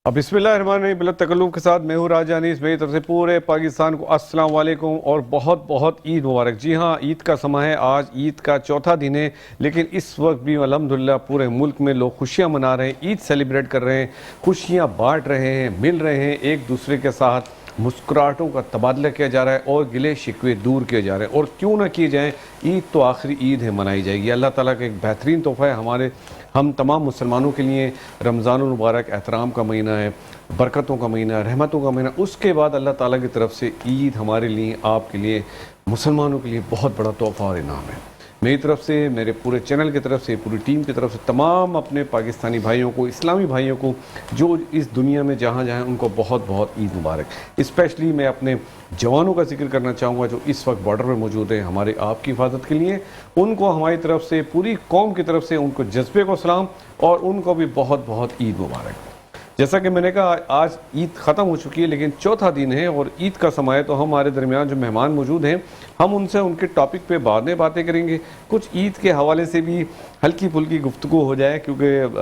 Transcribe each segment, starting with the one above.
بسم اللہ الرحمن الرحیم، بلا تکلف کے ساتھ میں ہوں راجہ انیس، میری طرف سے پورے پاکستان کو السلام علیکم اور بہت بہت عید مبارک۔ جی ہاں، عید کا سماں ہے، آج عید کا چوتھا دن ہے، لیکن اس وقت بھی الحمدللہ پورے ملک میں لوگ خوشیاں منا رہے ہیں، عید سیلیبریٹ کر رہے ہیں، خوشیاں بانٹ رہے ہیں، مل رہے ہیں ایک دوسرے کے ساتھ، مسکراہٹوں کا تبادلہ کیا جا رہا ہے اور گلے شکوے دور کیے جا رہے ہیں۔ اور کیوں نہ کیے جائیں، عید تو آخری عید ہے، منائی جائے گی۔ اللہ تعالیٰ کا ایک بہترین تحفہ ہے ہم تمام مسلمانوں کے لیے۔ رمضان المبارک احترام کا مہینہ ہے، برکتوں کا مہینہ، رحمتوں کا مہینہ۔ اس کے بعد اللہ تعالیٰ کی طرف سے عید ہمارے لیے، آپ کے لیے، مسلمانوں کے لیے بہت بڑا تحفہ اور انعام ہے۔ میری طرف سے، میرے پورے چینل کی طرف سے، پوری ٹیم کی طرف سے تمام اپنے پاکستانی بھائیوں کو، اسلامی بھائیوں کو جو اس دنیا میں جہاں جہاں ان کو بہت بہت عید مبارک۔ اسپیشلی میں اپنے جوانوں کا ذکر کرنا چاہوں گا جو اس وقت بارڈر میں موجود ہیں ہمارے آپ کی حفاظت کے لیے۔ ان کو ہماری طرف سے، پوری قوم کی طرف سے، ان کو جذبے کو سلام اور ان کو بھی بہت بہت عید مبارک۔ جیسا کہ میں نے کہا، آج عید ختم ہو چکی ہے لیکن چوتھا دن ہے اور عید کا سماں ہے، تو ہمارے درمیان جو مہمان موجود ہیں ہم ان سے ان کے ٹاپک پہ بعد میں باتیں کریں گے، کچھ عید کے حوالے سے بھی ہلکی پھلکی گفتگو ہو جائے، کیونکہ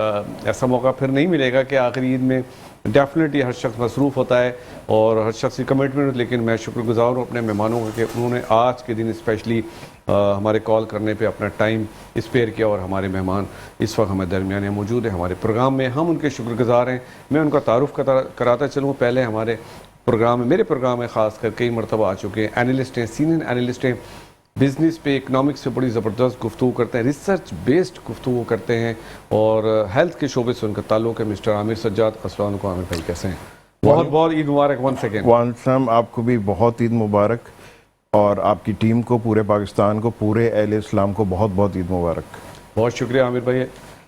ایسا موقع پھر نہیں ملے گا کہ آخری عید میں ڈیفینیٹلی ہر شخص مصروف ہوتا ہے اور ہر شخص کی کمٹمنٹ۔ لیکن میں شکر گزار ہوں اپنے مہمانوں کا کہ انہوں نے آج کے دن اسپیشلی ہمارے کال کرنے پہ اپنا ٹائم اسپیئر کیا، اور ہمارے مہمان اس وقت ہمارے درمیان موجود ہیں ہمارے پروگرام میں، ہم ان کے شکر گزار ہیں۔ میں ان کا تعارف کراتا چلوں۔ پہلے ہمارے پروگرام میں، میرے پروگرام میں خاص کر کئی مرتبہ آ چکے ہیں، اینالسٹ ہیں، سینئر اینالسٹ ہیں، بزنس پہ، اکنامکس پہ بڑی زبردست گفتگو کرتے ہیں، ریسرچ بیسڈ گفتگو کرتے ہیں، اور ہیلتھ کے شعبے سے ان کا تعلق ہے۔ مسٹر عامر سجاد، السلام علیکم عامر بھائی، کیسے ہیں؟ بہت بہت عید مبارک ون سیکنڈ۔ وعلیکم، آپ کو بھی بہت عید مبارک، اور آپ کی ٹیم کو، پورے پاکستان کو، پورے اہل اسلام کو بہت بہت عید مبارک۔ بہت شکریہ عامر بھائی۔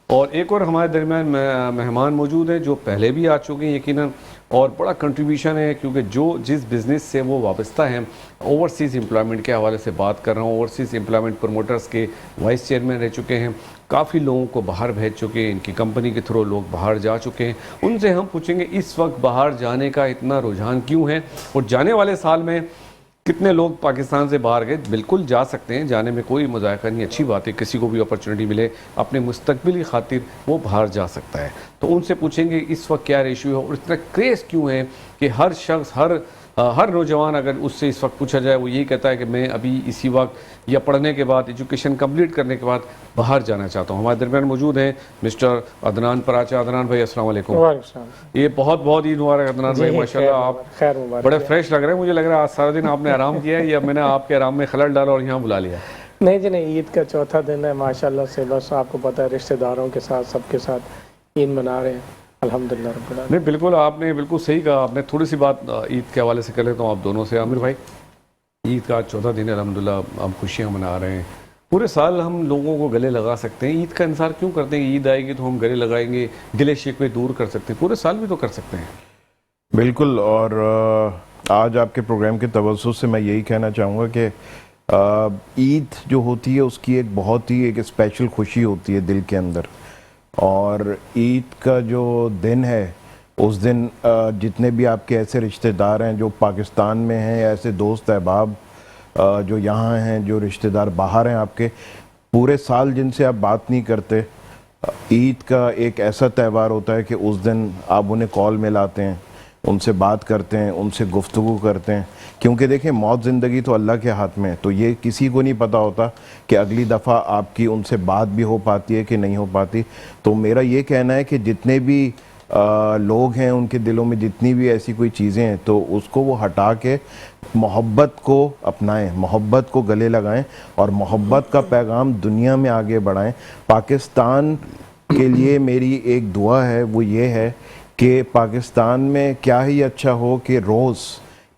اور ایک اور ہمارے درمیان مہمان موجود ہیں جو پہلے بھی آ چکے ہیں یقیناً، اور بڑا کنٹریبیوشن ہے، کیونکہ جو جس بزنس سے وہ وابستہ ہیں، اوورسیز امپلائمنٹ کے حوالے سے بات کر رہا ہوں۔ اوورسیز امپلائمنٹ پروموٹرز کے وائس چیئرمین رہ چکے ہیں، کافی لوگوں کو باہر بھیج چکے ہیں، ان کی کمپنی کے تھرو لوگ باہر جا چکے ہیں۔ ان سے ہم پوچھیں گے اس وقت باہر جانے کا اتنا رجحان کیوں ہے، اور جانے والے سال میں کتنے لوگ پاکستان سے باہر گئے۔ بالکل جا سکتے ہیں، جانے میں کوئی مذائقہ نہیں، اچھی بات ہے، کسی کو بھی اپرچونٹی ملے اپنے مستقبل کی خاطر وہ باہر جا سکتا ہے۔ تو ان سے پوچھیں گے اس وقت کیا ریشیو ہے اور اتنا کریز کیوں ہے کہ ہر شخص، ہر نوجوان اگر اس سے اس وقت پوچھا جائے وہ یہی کہتا ہے کہ میں ابھی اسی وقت یا پڑھنے کے بعد، ایجوکیشن کمپلیٹ کرنے کے بعد باہر جانا چاہتا ہوں۔ ہمارے درمیان موجود ہیں مسٹر عدنان پراچا۔ عدنان بھائی السلام علیکم۔ یہ بہت بہت عید مبارک عدنان بھائی، ماشاءاللہ آپ بڑے فریش لگ رہے ہیں، مجھے لگ رہا ہے آج سارا دن آپ نے آرام کیا ہے یا میں نے آپ کے آرام میں خلل ڈالا اور یہاں بلا لیا؟ نہیں جی نہیں، عید کا چوتھا دن ہے ماشاءاللہ سے، بس آپ کو پتہ ہے رشتہ داروں کے ساتھ، سب کے ساتھ عید منا رہے ہیں الحمدللہ رب العالمین۔ نہیں بالکل، آپ نے بالکل صحیح کہا۔ آپ نے تھوڑی سی بات عید کے حوالے سے کر لیتا ہوں آپ دونوں سے۔ عامر بھائی، عید کا چوتھا دن ہے، الحمدللہ ہم خوشیاں منا رہے ہیں۔ پورے سال ہم لوگوں کو گلے لگا سکتے ہیں، عید کا انتظار کیوں کرتے ہیں؟ عید آئے گی تو ہم گلے لگائیں گے، گلے شکوے دور کر سکتے ہیں، پورے سال بھی تو کر سکتے ہیں۔ بالکل، اور آج آپ کے پروگرام کے توسط سے میں یہی کہنا چاہوں گا کہ عید جو ہوتی ہے اس کی ایک بہت ہی ایک اسپیشل خوشی ہوتی ہے دل کے اندر، اور عید کا جو دن ہے اس دن جتنے بھی آپ کے ایسے رشتہ دار ہیں جو پاکستان میں ہیں، ایسے دوست احباب جو یہاں ہیں، جو رشتہ دار باہر ہیں آپ کے، پورے سال جن سے آپ بات نہیں کرتے، عید کا ایک ایسا تہوار ہوتا ہے کہ اس دن آپ انہیں کال میں لاتے ہیں، ان سے بات کرتے ہیں، ان سے گفتگو کرتے ہیں، کیونکہ دیکھیں موت زندگی تو اللہ کے ہاتھ میں ہے، تو یہ کسی کو نہیں پتہ ہوتا کہ اگلی دفعہ آپ کی ان سے بات بھی ہو پاتی ہے کہ نہیں ہو پاتی۔ تو میرا یہ کہنا ہے کہ جتنے بھی لوگ ہیں ان کے دلوں میں جتنی بھی ایسی کوئی چیزیں ہیں تو اس کو وہ ہٹا کے محبت کو اپنائیں، محبت کو گلے لگائیں اور محبت کا پیغام دنیا میں آگے بڑھائیں۔ پاکستان کے لیے میری ایک دعا ہے، وہ یہ ہے کہ پاکستان میں کیا ہی اچھا ہو کہ روز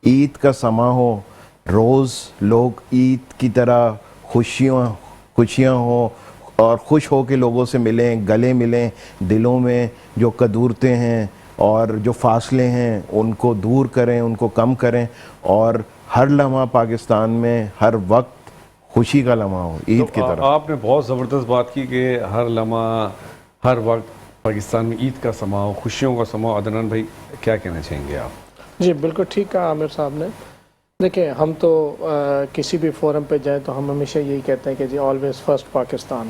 عید کا سماں ہو، روز لوگ عید کی طرح خوشیاں ہوں اور خوش ہو کے لوگوں سے ملیں، گلے ملیں، دلوں میں جو قدورتیں ہیں اور جو فاصلے ہیں ان کو دور کریں، ان کو کم کریں، اور ہر لمحہ پاکستان میں ہر وقت خوشی کا لمحہ ہو عید کی طرح۔ آپ نے بہت زبردست بات کی کہ ہر لمحہ، ہر وقت پاکستان میں عید کا سماں ہو، خوشیوں کا سماں ہو۔ عدنان بھائی کیا کہنا چاہیں گے آپ؟ جی بالکل ٹھیک کہا عامر صاحب نے۔ دیکھیں ہم تو کسی بھی فورم پہ جائیں تو ہم ہمیشہ یہی کہتے ہیں کہ جی آلویز فرسٹ پاکستان،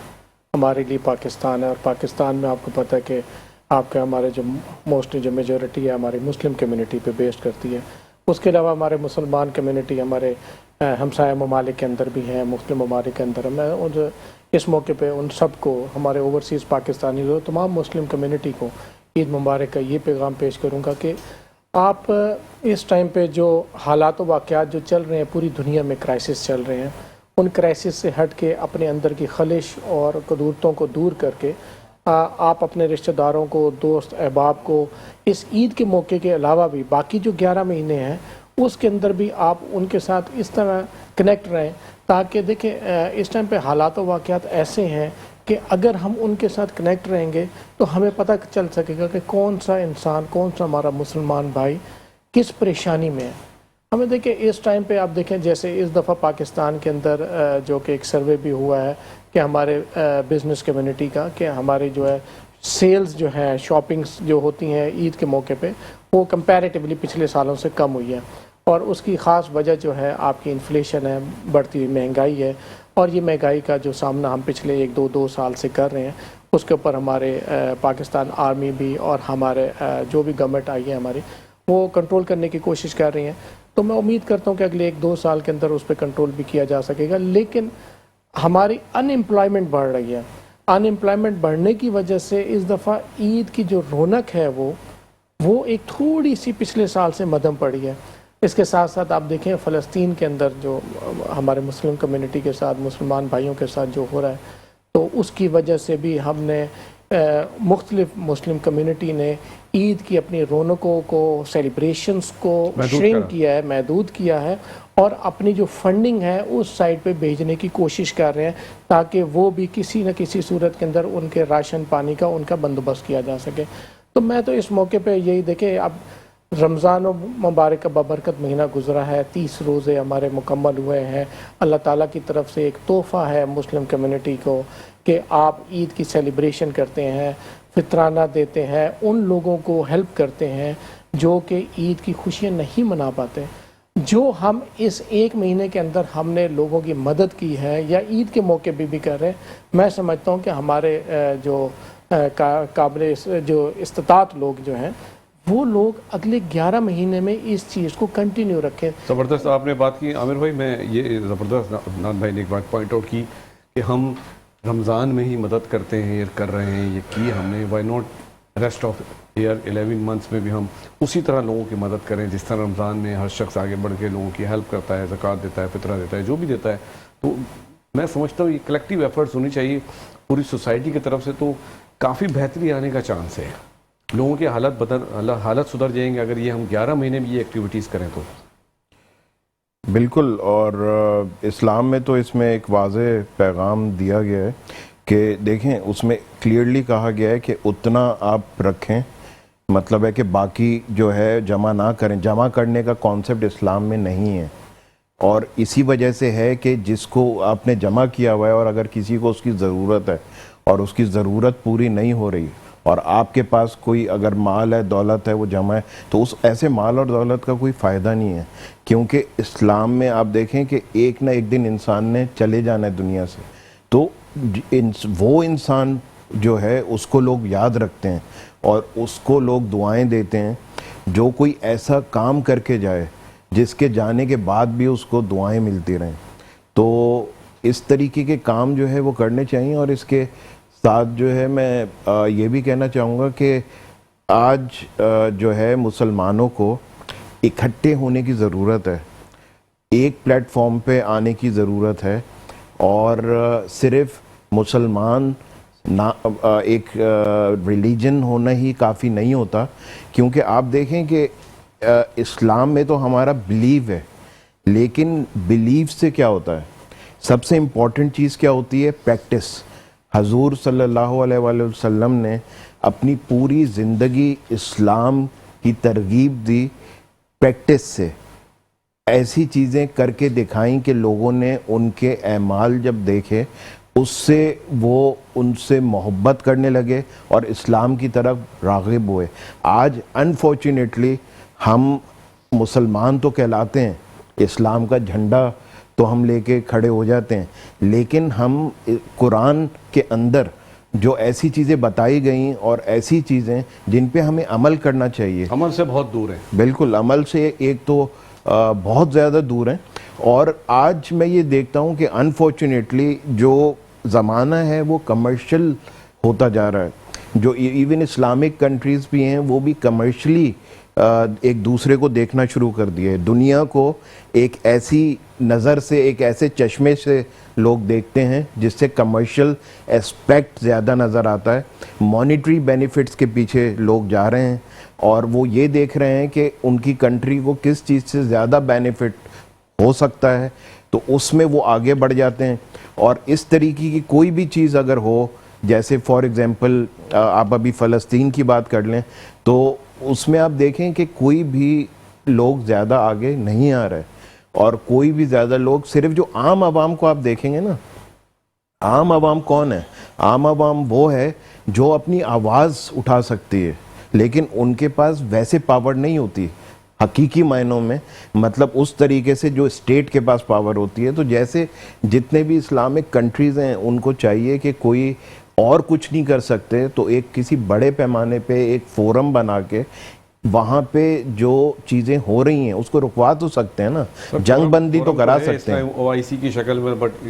ہمارے لیے پاکستان ہے، اور پاکستان میں آپ کو پتہ ہے کہ آپ کے ہمارے جو موسٹلی جو میجورٹی ہے ہماری مسلم کمیونٹی پہ بیسڈ کرتی ہے. اس کے علاوہ ہمارے مسلمان کمیونٹی ہمارے ہمسایہ ممالک کے اندر بھی ہیں, مختلف ممالک کے اندر. میں اس موقع پہ ان سب کو, ہمارے اوورسیز پاکستانی لوگ, تمام مسلم کمیونٹی کو عید مبارک کا یہ پیغام پیش کروں گا کہ آپ اس ٹائم پہ جو حالات و واقعات جو چل رہے ہیں, پوری دنیا میں کرائسس چل رہے ہیں, ان کرائسس سے ہٹ کے اپنے اندر کی خلش اور قدورتوں کو دور کر کے آپ اپنے رشتہ داروں کو, دوست احباب کو اس عید کے موقع کے علاوہ بھی باقی جو 11 مہینے ہیں اس کے اندر بھی آپ ان کے ساتھ اس طرح کنیکٹ رہیں تاکہ دیکھیں اس ٹائم پہ حالات و واقعات ایسے ہیں کہ اگر ہم ان کے ساتھ کنیکٹ رہیں گے تو ہمیں پتہ چل سکے گا کہ کون سا انسان, کون سا ہمارا مسلمان بھائی کس پریشانی میں ہے. ہمیں دیکھیں اس ٹائم پہ آپ دیکھیں جیسے اس دفعہ پاکستان کے اندر جو کہ ایک سروے بھی ہوا ہے کہ ہمارے بزنس کمیونٹی کا, کہ ہمارے جو ہے سیلز جو ہیں, شاپنگز جو ہوتی ہیں عید کے موقع پہ, وہ کمپیریٹیولی پچھلے سالوں سے کم ہوئی ہے. اور اس کی خاص وجہ جو ہے آپ کی انفلیشن ہے, بڑھتی ہوئی مہنگائی ہے. اور یہ مہنگائی کا جو سامنا ہم پچھلے 1-2 سال سے کر رہے ہیں, اس کے اوپر ہمارے پاکستان آرمی بھی اور ہمارے جو بھی گورنمنٹ آئی ہے ہماری, وہ کنٹرول کرنے کی کوشش کر رہی ہیں. تو میں امید کرتا ہوں کہ اگلے 1-2 سال کے اندر اس پہ کنٹرول بھی کیا جا سکے گا. لیکن ہماری ان امپلائمنٹ بڑھ رہی ہے. ان امپلائمنٹ بڑھنے کی وجہ سے اس دفعہ عید کی جو رونق ہے وہ ایک تھوڑی سی پچھلے سال سے مدھم پڑی ہے. اس کے ساتھ ساتھ آپ دیکھیں فلسطین کے اندر جو ہمارے مسلم کمیونٹی کے ساتھ, مسلمان بھائیوں کے ساتھ جو ہو رہا ہے, تو اس کی وجہ سے بھی ہم نے مختلف مسلم کمیونٹی نے عید کی اپنی رونقوں کو, سیلیبریشنز کو شرنک کیا ہے, محدود کیا ہے, اور اپنی جو فنڈنگ ہے اس سائڈ پہ بھیجنے کی کوشش کر رہے ہیں تاکہ وہ بھی کسی نہ کسی صورت کے اندر ان کے راشن پانی کا ان کا بندوبست کیا جا سکے. تو میں تو اس موقع پہ یہی دیکھیں, اب رمضان و مبارک کا بابرکت مہینہ گزرا ہے, 30 روزے ہمارے مکمل ہوئے ہیں. اللہ تعالیٰ کی طرف سے ایک تحفہ ہے مسلم کمیونٹی کو کہ آپ عید کی سیلیبریشن کرتے ہیں, فطرانہ دیتے ہیں, ان لوگوں کو ہیلپ کرتے ہیں جو کہ عید کی خوشیاں نہیں منا پاتے. جو ہم اس 1 مہینے کے اندر ہم نے لوگوں کی مدد کی ہے یا عید کے موقع پہ بھی کر رہے ہیں, میں سمجھتا ہوں کہ ہمارے جو قابل جو استطاعت لوگ جو ہیں وہ لوگ اگلے 11 مہینے میں اس چیز کو کنٹینیو رکھیں. زبردست آپ نے بات کی عامر بھائی. میں یہ زبردست عدنان بھائی نے ایک بات پوائنٹ آؤٹ کی کہ ہم رمضان میں ہی مدد کرتے ہیں, یہ کر رہے ہیں, یہ کی ہم نے, why not rest of year 11 months میں بھی ہم اسی طرح لوگوں کی مدد کریں جس طرح رمضان میں ہر شخص آگے بڑھ کے لوگوں کی ہیلپ کرتا ہے, زکوٰۃ دیتا ہے, فطرہ دیتا ہے, جو بھی دیتا ہے. تو میں سمجھتا ہوں یہ کلیکٹیو ایفرٹس ہونی چاہیے پوری سوسائٹی کی طرف سے, تو کافی بہتری آنے کا چانس ہے. لوگوں کے حالت سدھر جائیں گے اگر یہ ہم 11 مہینے میں یہ ایکٹیویٹیز کریں تو. بالکل. اور اسلام میں تو اس میں ایک واضح پیغام دیا گیا ہے کہ دیکھیں اس میں کلیئرلی کہا گیا ہے کہ اتنا آپ رکھیں, مطلب ہے کہ باقی جو ہے جمع نہ کریں. جمع کرنے کا کانسیپٹ اسلام میں نہیں ہے, اور اسی وجہ سے ہے کہ جس کو آپ نے جمع کیا ہوا ہے اور اگر کسی کو اس کی ضرورت ہے اور اس کی ضرورت پوری نہیں ہو رہی اور آپ کے پاس کوئی اگر مال ہے, دولت ہے, وہ جمع ہے, تو اس ایسے مال اور دولت کا کوئی فائدہ نہیں ہے. کیونکہ اسلام میں آپ دیکھیں کہ ایک نہ ایک دن انسان نے چلے جانا ہے دنیا سے, تو وہ انسان جو ہے اس کو لوگ یاد رکھتے ہیں اور اس کو لوگ دعائیں دیتے ہیں جو کوئی ایسا کام کر کے جائے جس کے جانے کے بعد بھی اس کو دعائیں ملتی رہیں. تو اس طریقے کے کام جو ہے وہ کرنے چاہیے. اور اس کے ساتھ جو ہے میں یہ بھی کہنا چاہوں گا کہ آج جو ہے مسلمانوں کو اکٹھے ہونے کی ضرورت ہے, ایک پلیٹ فارم پہ آنے کی ضرورت ہے, اور صرف مسلمان ایک ریلیجن ہونا ہی کافی نہیں ہوتا. کیونکہ آپ دیکھیں کہ اسلام میں تو ہمارا بلیو ہے, لیکن بلیو سے کیا ہوتا ہے, سب سے امپورٹنٹ چیز کیا ہوتی ہے, پریکٹس. حضور صلی اللہ علیہ وآلہ وسلم نے اپنی پوری زندگی اسلام کی ترغیب دی پریکٹس سے. ایسی چیزیں کر کے دکھائیں کہ لوگوں نے ان کے اعمال جب دیکھے اس سے وہ ان سے محبت کرنے لگے اور اسلام کی طرف راغب ہوئے. آج انفارچونیٹلی ہم مسلمان تو کہلاتے ہیں, اسلام کا جھنڈا تو ہم لے کے کھڑے ہو جاتے ہیں, لیکن ہم قرآن کے اندر جو ایسی چیزیں بتائی گئیں اور ایسی چیزیں جن پہ ہمیں عمل کرنا چاہیے. عمل سے بہت دور ہے. بالکل عمل سے ایک تو بہت زیادہ دور ہیں. اور آج میں یہ دیکھتا ہوں کہ انفارچونیٹلی جو زمانہ ہے وہ کمرشل ہوتا جا رہا ہے. جو ایون اسلامک کنٹریز بھی ہیں وہ بھی کمرشلی ایک دوسرے کو دیکھنا شروع کر دیے. دنیا کو ایک ایسی نظر سے, ایک ایسے چشمے سے لوگ دیکھتے ہیں جس سے کمرشل اسپیکٹ زیادہ نظر آتا ہے. مانیٹری بینیفٹس کے پیچھے لوگ جا رہے ہیں اور وہ یہ دیکھ رہے ہیں کہ ان کی کنٹری کو کس چیز سے زیادہ بینیفٹ ہو سکتا ہے, تو اس میں وہ آگے بڑھ جاتے ہیں. اور اس طریقے کی کوئی بھی چیز اگر ہو, جیسے فار ایگزامپل آپ ابھی فلسطین کی بات کر لیں, تو اس میں آپ دیکھیں کہ کوئی بھی لوگ زیادہ آگے نہیں آ رہے, اور کوئی بھی زیادہ لوگ, صرف جو عام عوام کو آپ دیکھیں گے نا, عام عوام کون ہے؟ عام عوام وہ ہے جو اپنی آواز اٹھا سکتی ہے, لیکن ان کے پاس ویسے پاور نہیں ہوتی حقیقی معنوں میں, مطلب اس طریقے سے جو اسٹیٹ کے پاس پاور ہوتی ہے. تو جیسے جتنے بھی اسلامک کنٹریز ہیں ان کو چاہیے کہ کوئی اور کچھ نہیں کر سکتے تو ایک کسی بڑے پیمانے پہ ایک فورم بنا کے وہاں پہ جو چیزیں ہو رہی ہیں اس کو رکوا تو سکتے ہیں نا, جنگ بندی تو کرا سکتے ہیں. OIC کی شکل میں, بٹ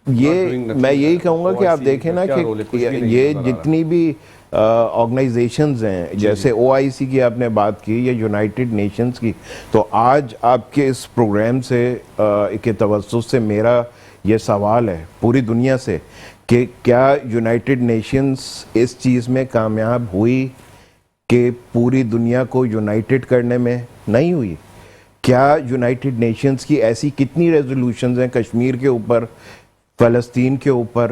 یہ میں یہی کہوں گا کہ آپ دیکھیں نا کہ یہ جتنی بھی آرگنائزیشنز ہیں, جیسے OIC کی آپ نے بات کی یا یونائٹڈ نیشنز کی, تو آج آپ کے اس پروگرام سے کے توسط سے میرا یہ سوال ہے پوری دنیا سے کہ کیا یونائٹڈ نیشنز اس چیز میں کامیاب ہوئی کہ پوری دنیا کو یونائٹڈ کرنے میں نہیں ہوئی؟ کیا یونائٹڈ نیشنز کی ایسی کتنی ریزولوشنز ہیں کشمیر کے اوپر, فلسطین کے اوپر,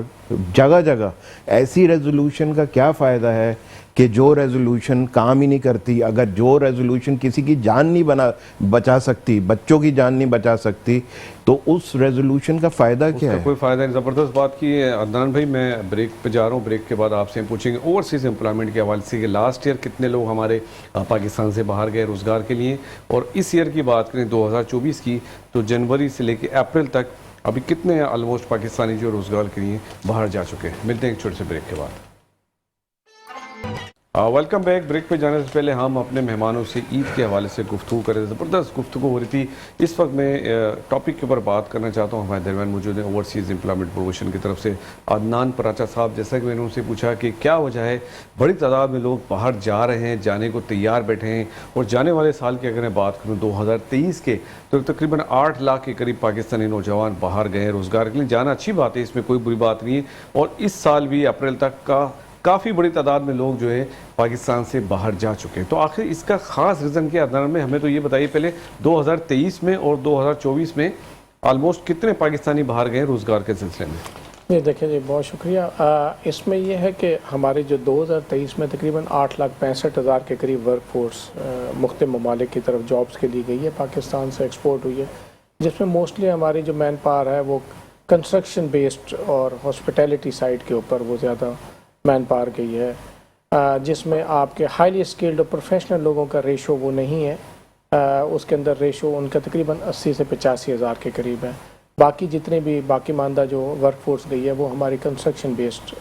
جگہ جگہ ایسی ریزولوشن کا کیا فائدہ ہے کہ جو ریزولوشن کام ہی نہیں کرتی؟ اگر جو ریزولوشن کسی کی جان نہیں بچا سکتی, بچوں کی جان نہیں بچا سکتی, تو اس ریزولوشن کا فائدہ کیا ہے؟ کوئی فائدہ نہیں. زبردست بات کی ہے عدنان بھائی. میں بریک پہ جا رہا ہوں, بریک کے بعد آپ سے پوچھیں گے اوورسیز امپلائمنٹ کے حوالے سے کہ لاسٹ ایئر کتنے لوگ ہمارے پاکستان سے باہر گئے روزگار کے لیے, اور اس ایئر کی بات کریں 2024 کی, تو جنوری سے لے کے اپریل تک ابھی کتنے آلموسٹ پاکستانی جو روزگار کے لیے باہر جا چکے ہیں. ملتے ہیں ایک چھوٹے سے بریک کے بعد. Welcome back. بریک پہ جانے سے پہلے ہم اپنے مہمانوں سے عید کے حوالے سے گفتگو کریں. زبردست گفتگو ہو رہی تھی. اس وقت میں ٹاپک کے اوپر بات کرنا چاہتا ہوں. ہمارے درمیان موجود ہیں اوورسیز امپلائمنٹ پروموشن کی طرف سے عدنان پراچا صاحب. جیسا کہ میں نے ان سے پوچھا کہ کیا وجہ ہے بڑی تعداد میں لوگ باہر جا رہے ہیں, جانے کو تیار بیٹھے ہیں, اور جانے والے سال کی اگر میں بات کروں 2023 کے, تو تقریباً 8 لاکھ کے قریب پاکستانی نوجوان باہر گئے ہیں روزگار کے لیے. جانا اچھی بات ہے, اس میں کوئی بری بات نہیں ہے, اور اس سال بھی اپریل تک کا کافی بڑی تعداد میں لوگ جو ہے پاکستان سے باہر جا چکے ہیں. تو آخر اس کا خاص ریزن کیا ہے میں؟ ہمیں تو یہ بتائیے پہلے 2023 میں اور 2024 میں آلموسٹ کتنے پاکستانی باہر گئے روزگار کے سلسلے میں؟ جی دیکھیں جی, بہت شکریہ. اس میں یہ ہے کہ ہماری جو 2023 میں تقریباً 8,65,000 کے قریب ورک فورس مختلف ممالک کی طرف جابس کے لیے گئی ہے, پاکستان سے ایکسپورٹ ہوئی ہے, جس میں موسٹلی ہماری جو مین پاور ہے وہ کنسٹرکشن بیسڈ اور ہاسپٹیلٹی سائٹ کے اوپر وہ زیادہ مین پاور گئی ہے, جس میں آپ کے ہائیلی اسکلڈ اور پروفیشنل لوگوں کا ریشو وہ نہیں ہے. اس کے اندر ریشو ان کا تقریباً 80 سے 85 ہزار کے قریب ہے. باقی جتنے بھی باقی ماندہ جو ورک فورس گئی ہے وہ ہماری کنسٹرکشن بیسڈ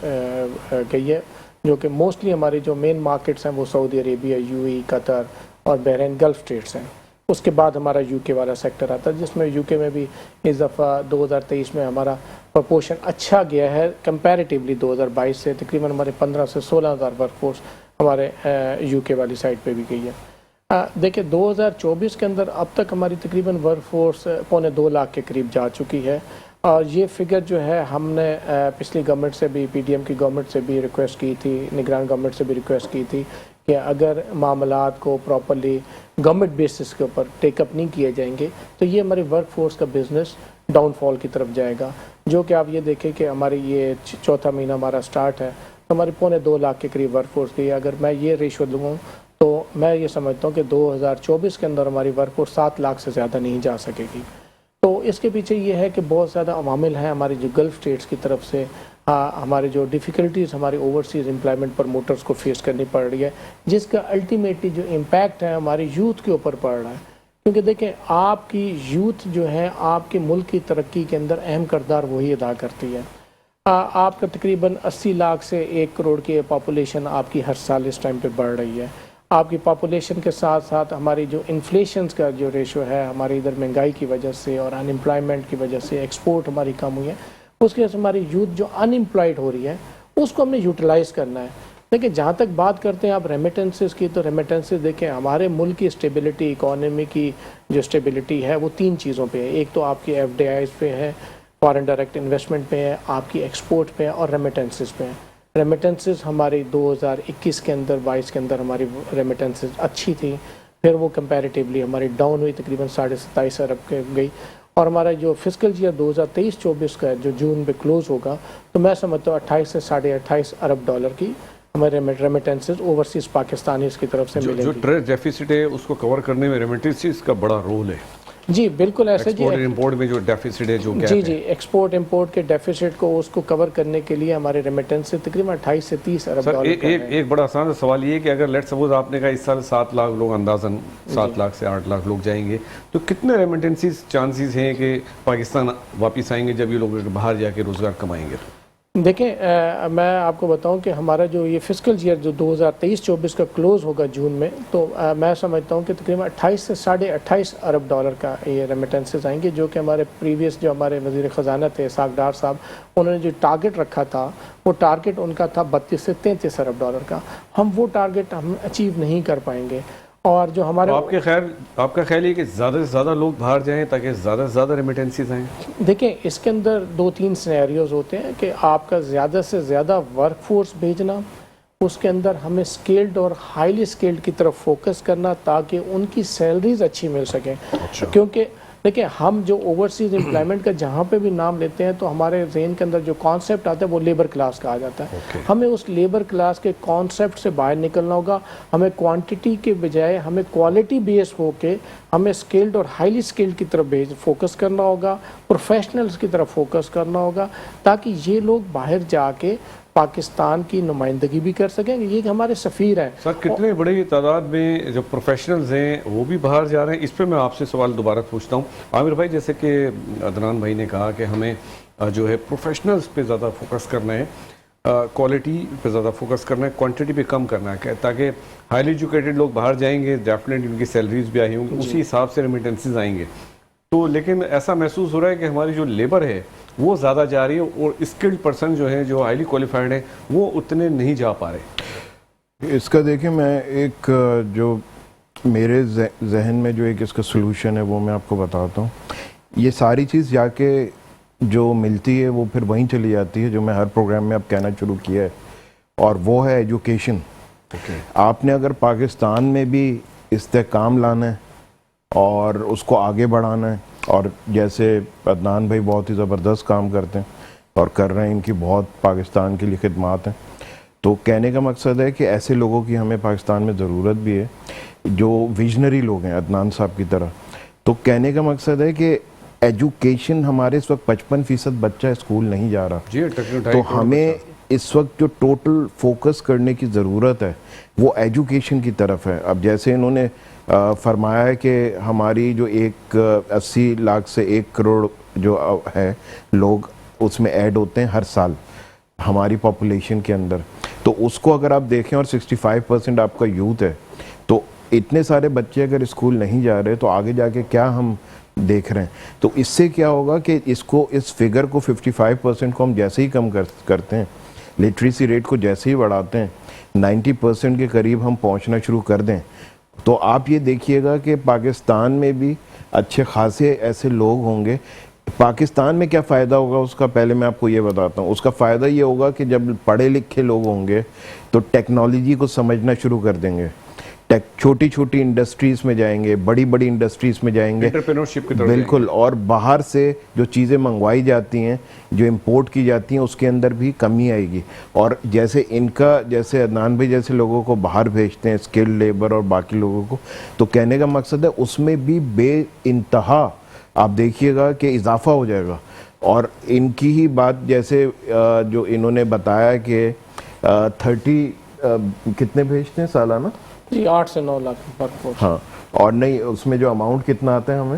گئی ہے, جو کہ موسٹلی ہماری جو مین مارکیٹس ہیں وہ سعودی عربیہ, UAE, قطر اور بحرین, گلف اسٹیٹس ہیں. اس کے بعد ہمارا UK والا سیکٹر آتا ہے, جس میں UK میں بھی اس دفعہ 2023 میں ہمارا پرپورشن اچھا گیا ہے کمپیریٹیولی 2022 سے. تقریباً ہمارے 15 سے 16 ہزار ورک فورس ہمارے UK والی سائٹ پہ بھی گئی ہے. دیکھیں 2024 کے اندر اب تک ہماری تقریباً ورک فورس 1.25 لاکھ کے قریب جا چکی ہے, اور یہ فگر جو ہے ہم نے پچھلی گورنمنٹ سے بھی, PDM کی گورنمنٹ سے بھی ریکویسٹ کی تھی, نگران گورنمنٹ سے بھی ریکویسٹ کی تھی کہ اگر معاملات کو پراپرلی گورنمنٹ بیسس کے اوپر ٹیک اپ نہیں کیے جائیں گے تو یہ ہماری ورک فورس کا بزنس ڈاؤن فال کی طرف جائے گا. جو کہ آپ یہ دیکھیں کہ ہماری یہ چوتھا مہینہ ہمارا سٹارٹ ہے تو ہماری 1.25 لاکھ کے قریب ورک فورس کی ہے. اگر میں یہ ریشو لوں تو میں یہ سمجھتا ہوں کہ 2024 کے اندر ہماری ورک فورس 7 لاکھ سے زیادہ نہیں جا سکے گی. تو اس کے پیچھے یہ ہے کہ بہت زیادہ عوامل ہیں ہماری جو گلف اسٹیٹس کی طرف سے, ہمارے جو ڈیفیکلٹیز ہماری اوورسیز امپلائمنٹ پروموٹرز کو فیس کرنی پڑ رہی ہے, جس کا الٹیمیٹلی جو امپیکٹ ہے ہماری یوتھ کے اوپر پڑ رہا ہے. کیونکہ دیکھیں آپ کی یوتھ جو ہے آپ کے ملک کی ترقی کے اندر اہم کردار وہی ادا کرتی ہے. آپ کا تقریباً 80 لاکھ سے 1 کروڑ کی پاپولیشن آپ کی ہر سال اس ٹائم پہ بڑھ رہی ہے. آپ کی پاپولیشن کے ساتھ ساتھ ہماری جو انفلیشنز کا جو ریشو ہے ہماری ادھر مہنگائی کی وجہ سے اور ان امپلائمنٹ کی وجہ سے ایکسپورٹ ہماری کم ہوئی ہے, اس کی وجہ سے ہماری یوتھ جو ان امپلائڈ ہو رہی ہے اس کو ہم نے یوٹیلائز کرنا ہے. دیکھیں جہاں تک بات کرتے ہیں آپ ریمیٹنسز کی, تو ریمیٹنسز دیکھیں ہمارے ملک کی اسٹیبلٹی, اکانومی کی جو اسٹیبلٹی ہے وہ 3 چیزوں پہ ہے. ایک تو آپ کی FDIs پہ ہے, فارن ڈائریکٹ انویسٹمنٹ پہ ہے, آپ کی ایکسپورٹ پہ ہے, اور ریمیٹنسز پہ ہے. ریمیٹنسز ہماری 2021 کے اندر 22 کے اندر ہماری ریمیٹنسز اچھی تھی, پھر وہ کمپیریٹیولی ہماری ڈاؤن ہوئی, تقریباً 27.5 ارب کے گئی. اور ہمارا جو فسکل ایئر 2023-24 کا جو جون پہ کلوز ہوگا, تو میں سمجھتا ہوں 28 سے 28.5 ارب ڈالر کی ہمارے ریمیٹنسز اوورسیز پاکستانیز کی طرف سے ملیں جو گی. ٹریڈ ڈیفیسٹ ہے اس کو کور کرنے میں ریمیٹنسز کا بڑا رول ہے. جی بالکل ایسے جی, ایکسپورٹ امپورٹ میں جو ڈیفیسٹ ہے جو جی جی ایکسپورٹ امپورٹ کے ڈیفیسٹ کو اس کو کور کرنے کے لیے ہمارے ریمیٹنس سے تقریباً 28 سے 30 ارب ڈالر کا ہے. ایک بڑا آسان سوال یہ ہے کہ اگر لیٹ سپوز آپ نے کہا اس سال 7 لاکھ لوگ اندازاً 7 لاکھ سے 8 لاکھ لوگ جائیں گے, تو کتنے ریمیٹنسز چانسز ہیں کہ پاکستان واپس آئیں گے جب یہ لوگ باہر جا کے روزگار کمائیں گے؟ دیکھیں میں آپ کو بتاؤں کہ ہمارا جو یہ فسکل ایئر جو 2023-24 کا کلوز ہوگا جون میں, تو میں سمجھتا ہوں کہ تقریباً 28 سے 28.5 ارب ڈالر کا یہ ریمیٹنسز آئیں گے, جو کہ ہمارے پریویس جو ہمارے وزیر خزانہ تھے اسحاق ڈار صاحب, انہوں نے جو ٹارگٹ رکھا تھا وہ ٹارگٹ ان کا تھا 32 سے 33 ارب ڈالر کا. ہم وہ ٹارگٹ ہم اچیو نہیں کر پائیں گے. اور جو ہمارے آپ کا خیال ہے کہ زیادہ سے زیادہ لوگ باہر جائیں تاکہ زیادہ سے زیادہ ریمیٹنسز آئیں؟ دیکھیں اس کے اندر 2-3 سینیریوز ہوتے ہیں کہ آپ کا زیادہ سے زیادہ ورک فورس بھیجنا, اس کے اندر ہمیں سکیلڈ اور ہائیلی سکیلڈ کی طرف فوکس کرنا تاکہ ان کی سیلریز اچھی مل سکیں. کیونکہ دیکھیں ہم جو اوورسیز امپلائمنٹ کا جہاں پہ بھی نام لیتے ہیں تو ہمارے ذہن کے اندر جو کانسیپٹ آتا ہے وہ لیبر کلاس کہا جاتا ہے. ہمیں اس لیبر کلاس کے کانسیپٹ سے باہر نکلنا ہوگا. ہمیں کوانٹٹی کے بجائے ہمیں کوالٹی بیس ہو کے ہمیں سکلڈ اور ہائیلی سکلڈ کی طرف فوکس کرنا ہوگا, پروفیشنلز کی طرف فوکس کرنا ہوگا, تاکہ یہ لوگ باہر جا کے پاکستان کی نمائندگی بھی کر سکیں. یہ ہمارے سفیر ہیں. سر کتنے بڑی تعداد میں جو پروفیشنلز ہیں وہ بھی باہر جا رہے ہیں؟ اس پہ میں آپ سے سوال دوبارہ پوچھتا ہوں. عامر بھائی, جیسے کہ عدنان بھائی نے کہا کہ ہمیں جو ہے پروفیشنلز پہ زیادہ فوکس کرنا ہے, کوالٹی پہ زیادہ فوکس کرنا ہے, کوانٹٹی پہ کم کرنا ہے, تاکہ ہائیلی ایجوکیٹڈ لوگ باہر جائیں گے, ڈیفینیٹلی ان کی سیلریز بھی آئی ہوں گی, اسی حساب سے ریمیٹنسز آئیں گے. تو لیکن ایسا محسوس ہو رہا ہے کہ ہماری جو لیبر ہے وہ زیادہ جا رہی ہے اور اسکلڈ پرسن جو ہیں جو ہائیلی کوالیفائڈ ہیں وہ اتنے نہیں جا پا رہے. اس کا دیکھیں میں ایک جو میرے ذہن میں جو ایک اس کا سلوشن ہے وہ میں آپ کو بتاتا ہوں. یہ ساری چیز جا کے جو ملتی ہے وہ پھر وہیں چلی جاتی ہے جو میں ہر پروگرام میں اب کہنا شروع کیا ہے, اور وہ ہے ایجوکیشن. آپ نے اگر پاکستان میں بھی استحکام لانا ہے اور اس کو آگے بڑھانا ہے, اور جیسے عدنان بھائی بہت ہی زبردست کام کرتے ہیں اور کر رہے ہیں, ان کی بہت پاکستان کے لیے خدمات ہیں, تو کہنے کا مقصد ہے کہ ایسے لوگوں کی ہمیں پاکستان میں ضرورت بھی ہے جو ویژنری لوگ ہیں عدنان صاحب کی طرح. تو کہنے کا مقصد ہے کہ ایجوکیشن ہمارے اس وقت 55% بچہ اسکول نہیں جا رہا, تو ہمیں اس وقت جو ٹوٹل فوکس کرنے کی ضرورت ہے وہ ایجوکیشن کی طرف ہے. اب جیسے انہوں نے فرمایا ہے کہ ہماری جو 80 لاکھ سے 1 کروڑ جو ہے لوگ اس میں ایڈ ہوتے ہیں ہر سال ہماری پاپولیشن کے اندر, تو اس کو اگر آپ دیکھیں اور 65% آپ کا یوتھ ہے, تو اتنے سارے بچے اگر اسکول نہیں جا رہے تو آگے جا کے کیا ہم دیکھ رہے ہیں. تو اس سے کیا ہوگا کہ اس فگر کو 55% کو ہم جیسے ہی کم کرتے ہیں, لٹریسی ریٹ کو جیسے ہی بڑھاتے ہیں, 90% کے قریب ہم پہنچنا شروع کر دیں, تو آپ یہ دیکھیے گا کہ پاکستان میں بھی اچھے خاصے ایسے لوگ ہوں گے. پاکستان میں کیا فائدہ ہوگا اس کا, پہلے میں آپ کو یہ بتاتا ہوں. اس کا فائدہ یہ ہوگا کہ جب پڑھے لکھے لوگ ہوں گے تو ٹیکنالوجی کو سمجھنا شروع کر دیں گے, چھوٹی چھوٹی انڈسٹریز میں جائیں گے, بڑی بڑی انڈسٹریز میں جائیں گے, انٹرپرینورشپ کی طرف بالکل. اور باہر سے جو چیزیں منگوائی جاتی ہیں, جو امپورٹ کی جاتی ہیں, اس کے اندر بھی کمی آئے گی. اور جیسے ان کا جیسے عدنان بھائی جیسے لوگوں کو باہر بھیجتے ہیں, اسکل لیبر اور باقی لوگوں کو, تو کہنے کا مقصد ہے اس میں بھی بے انتہا آپ دیکھیے گا کہ اضافہ ہو جائے گا. اور ان کی ہی بات جیسے جو انہوں نے بتایا کہ 30 کتنے بھیجتے ہیں سالانہ؟ جی 8 سے 9 لاکھ ورک فورس. ہاں, اور نہیں اس میں جو اماؤنٹ کتنا آتا ہے ہمیں